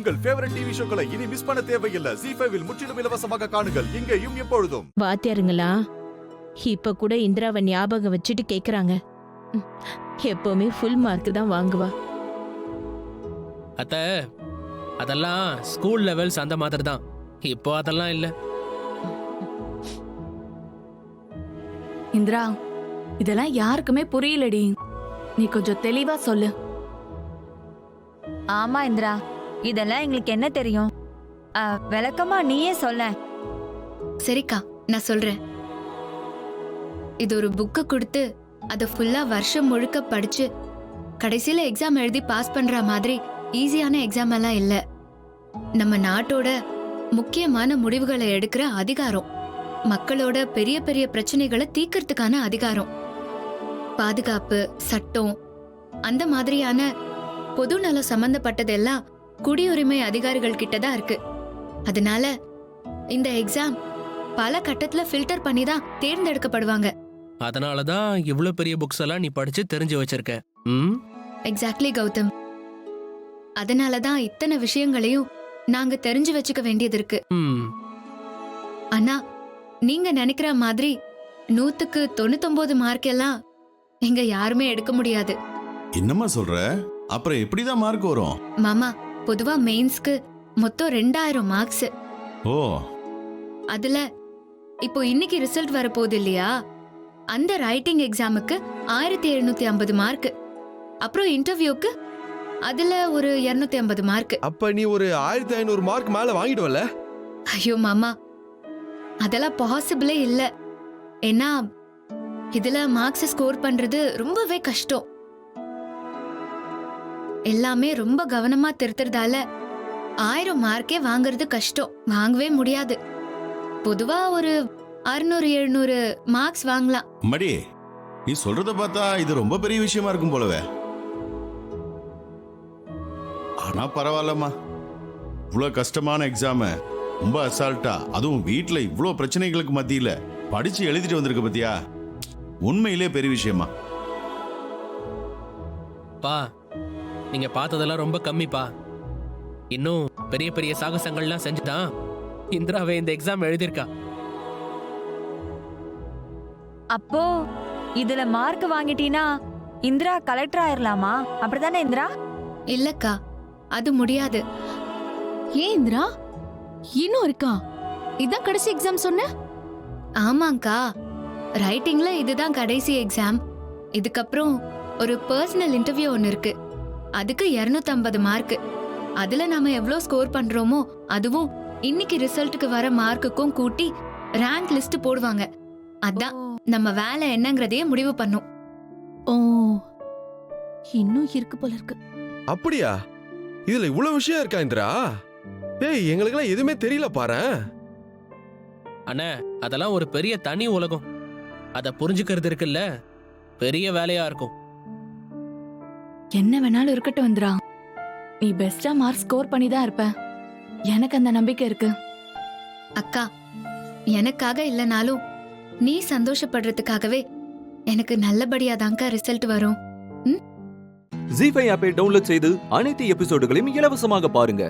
உங்கள் favourite TV ஷோக்களை இனி miss பண்ண தேவையில்லை. ZEE5 இல் முற்றிலும் இலவசமாக காணுங்கள், இங்கேயும் எப்பொழுதும். வாத்தியாருங்களா, இப்ப கூட இந்திராவை ஞாபகம் வச்சுட்டு கேக்குறாங்க. எப்பவுமே ஃபுல் மார்க் தான் வாங்குவா. அத்த, அதெல்லாம் ஸ்கூல் லெவல்ஸ் அந்த மாதிரி தான். இப்போ அதெல்லாம் இல்ல. இந்திரா, இதெல்லாம் யாருக்குமே புரியலடி. நீ கொஞ்சம் தெளிவா சொல்லு. ஆமா இந்திரா, இதெல்லாம் எங்களுக்கு என்ன தெரியும்? விளக்கமா நீயே சொல்ல. சரிக்கா, நான் சொல்றேன். இது ஒரு புக்கை கொடுத்து அதை ஃபுல்லா வருஷம் முழுக்க படிச்சு கடைசியில எக்ஸாம் எழுதி பாஸ் பண்ற மாதிரி ஈஸியான எக்ஸாம் எல்லாம் இல்ல. நம்ம நாட்டோட முக்கியமான முடிவுகளை எடுக்கிற அதிகாரம், மக்களோட பெரிய பெரிய பிரச்சனைகளை தீர்க்கறதுக்கான அதிகாரம், பாதுகாப்பு, சட்டம், அந்த மாதிரியான பொது நலம் சம்பந்தப்பட்டதெல்லாம் குடியுரிமை அதிகாரிகள் கிட்டதான் இருக்கு. அதனால இந்த எக்ஸாம் பல கட்டத்துல ஃபில்டர் பண்ணி தான் தேர்ந்தெடுக்கப்படுவாங்க. அதனாலதான் இவ்வளவு பெரிய புக்ஸ் எல்லாம் நீ படிச்சு தெரிஞ்சு வச்சிருக்க. எக்ஸாக்ட்லி கௌதம். அதனாலதான் இத்தனை விஷயங்களையும் நாங்க தெரிஞ்சு வச்சுக்க வேண்டியது இருக்கு. ஆனா நீங்க நினைக்கிற மாதிரி 100க்கு 99 மார்க் எல்லாம் இங்க யாருமே எடுக்க முடியாது. என்னம்மா சொல்ற? அப்புறம் எப்படிதான் மார்க் வரும்? மாமா, பொதுவா மெயின்ஸ்க்கு மொத்தம் 2000 மார்க்ஸ். ஓ, அதுல இப்போ இன்னைக்கு ரிசல்ட் வர போகுது இல்லையா, அந்த ரைட்டிங் எக்ஸாமுக்கு 1750 மார்க். அப்புறம் இன்டர்வியூக்கு அதுல ஒரு 250 மார்க். அப்ப நீ ஒரு 1500 மார்க் மேல வாங்கிடுவல? ஐயோ மாமா, அதெல்லாம் பாசிபிளே இல்ல. ஏன்னா இதுல மார்க்ஸ் ஸ்கோர் பண்றது ரொம்பவே கஷ்டம். எல்லாமே ரொம்ப கவனமா திருத்துறதால 1000 மார்க்கே வாங்குறது கஷ்டம், வாங்கவே முடியாது. பொதுவா ஒரு 600-700 மார்க்ஸ் வாங்கலாம். மடி, நீ சொல்றத பார்த்தா இது ரொம்ப பெரிய விஷயமா இருக்கும் போலவே. ஆனா பரவாயில்லம்மா, இவ்வளவு கஷ்டமான எக்ஸாம ரொம்ப அசால்ட்டா, அதுவும் வீட்டுல இவ்வளவு பிரச்சனைகளுக்கு மத்தியில படிச்சு எழுதிட்டு வந்திருக்க பத்தியா, உண்மையிலே பெரிய விஷயமா. பா, நீங்க பார்த்ததெல்லாம் ரொம்ப கம்மிப்பா. இன்னும் பெரிய பெரிய சாகசங்கள்லாம் செஞ்சுதான் இந்திராவே இந்த எக்ஸாம் எழுதியிருக்கா. அப்போ இதுல மார்க் வாங்கிட்டீனா இந்திரா கலெக்டர் ஆயிரலாமா? அப்படிதானே இந்திரா? இல்லக்கா, அது முடியாது. ஏன் இந்திரா, இன்னும் இருக்கா? இதான் கடைசி எக்ஸாம் சொன்ன? ஆமாங்கா, ரைட்டிங்ல இதுதான் கடைசி எக்ஸாம். இதுக்கப்புறம் ஒரு பர்சனல் இன்டர்வியூ ஒன்னு இருக்கு. அதுக்கு 250 மார்க். அதுல நாம எவ்வளவு ஸ்கோர் பண்றோமோ அதுவும் இன்னைக்கு ரிசல்ட்டுக்கு வர மார்க்குக்கும் கூட்டி ரேங்க் லிஸ்ட் போடுவாங்க. அதான் நம்ம வேலை என்னங்கறதையே முடிவு பண்ணும். ஓ, இன்னும் இருக்கு போல இருக்கு. அப்படியா? இதுல இவ்வளவு விஷயம் இருக்கா இந்திரா? ஏய், எங்களுக்கெல்லாம் எதுவுமே தெரியல பாரு. அண்ணே, அதெல்லாம் ஒரு பெரிய தனி உலகம். அத புரிஞ்சுக்கிறது இருக்குல்ல, பெரிய வேலையா இருக்கும். என்ன வேணாலும் இருக்கட்டும் இந்திரா, நீ பெஸ்டா மார்க் ஸ்கோர் பண்ணி தான் இருப்ப. எனக்கு அந்த நம்பிக்கை இருக்கு. அக்கா, எனக்காக இல்லனாலும் நீ சந்தோஷப்படுறதுக்காகவே எனக்கு நல்லபடியா தான்க்கா ரிசல்ட் வரும். ZEE5 ஆப்பை டவுன்லோட் செய்து அனைத்து எபிசோடுகளையும் இலவசமாக பாருங்க.